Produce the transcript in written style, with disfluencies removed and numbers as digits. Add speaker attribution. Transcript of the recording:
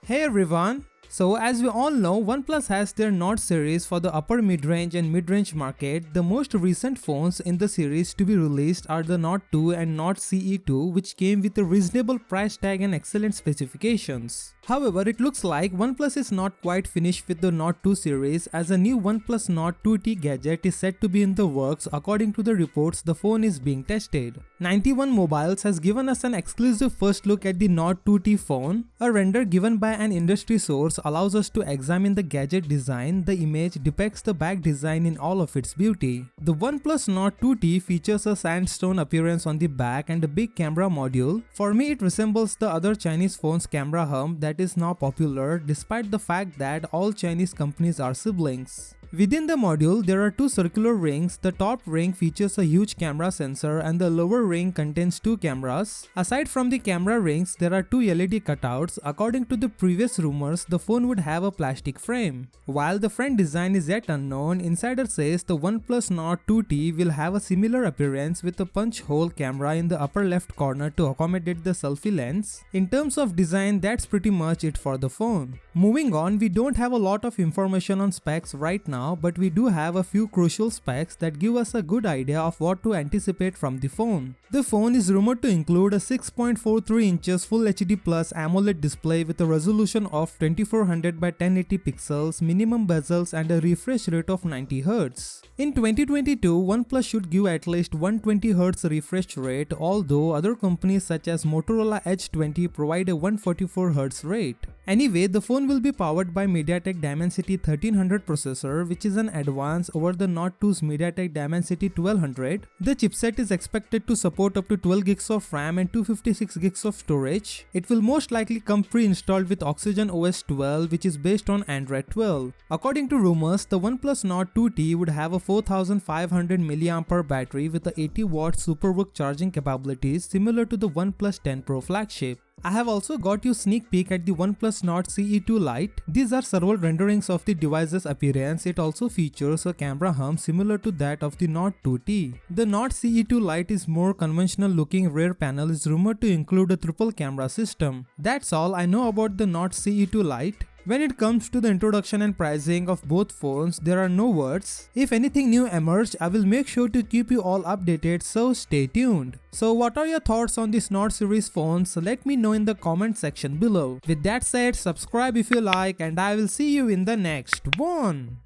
Speaker 1: Hey everyone! So as we all know, OnePlus has their Nord series for the upper mid-range and mid-range market. The most recent phones in the series to be released are the Nord 2 and Nord CE2, which came with a reasonable price tag and excellent specifications. However, it looks like OnePlus is not quite finished with the Nord 2 series, as a new OnePlus Nord 2T gadget is said to be in the works. According to the reports, the phone is being tested. 91 Mobiles has given us an exclusive first look at the Nord 2T phone. A render given by an industry source allows us to examine the gadget design. The image depicts the back design in all of its beauty. The OnePlus Nord 2T features a sandstone appearance on the back and a big camera module. For me, it resembles the other Chinese phone's camera hub that is now popular, despite the fact that all Chinese companies are siblings. Within the module, there are two circular rings. The top ring features a huge camera sensor and the lower ring contains two cameras. Aside from the camera rings, there are two LED cutouts. According to the previous rumors, the phone would have a plastic frame. While the front design is yet unknown, insider says the OnePlus Nord 2T will have a similar appearance with a punch hole camera in the upper left corner to accommodate the selfie lens. In terms of design, that's pretty much it for the phone. Moving on, we don't have a lot of information on specs right now, but we do have a few crucial specs that give us a good idea of what to anticipate from the phone. The phone is rumored to include a 6.43 inches Full HD Plus AMOLED display with a resolution of 2400 by 1080 pixels, minimum bezels and a refresh rate of 90 Hz. In 2022, OnePlus should give at least 120 Hz refresh rate, although other companies such as Motorola Edge 20 provide a 144 Hz rate. Anyway, the phone will be powered by MediaTek Dimensity 1300 processor, which is an advance over the Nord 2's MediaTek Dimensity 1200. The chipset is expected to support up to 12 gigs of RAM and 256 gigs of storage. It will most likely come pre-installed with Oxygen OS 12, which is based on Android 12. According to rumors, the OnePlus Nord 2T would have a 4500 mAh battery with a 80-watt SuperVOOC charging capabilities similar to the OnePlus 10 Pro flagship. I have also got you sneak peek at the OnePlus Nord CE2 Lite. These are several renderings of the device's appearance. It also features a camera hub similar to that of the Nord 2T. The Nord CE2 Lite is more conventional looking. Rear panel is rumored to include a triple camera system. That's all I know about the Nord CE2 Lite. When it comes to the introduction and pricing of both phones, there are no words. If anything new emerges, I will make sure to keep you all updated, so stay tuned. So what are your thoughts on this Nord series phones? Let me know in the comment section below. With that said, subscribe if you like, and I will see you in the next one.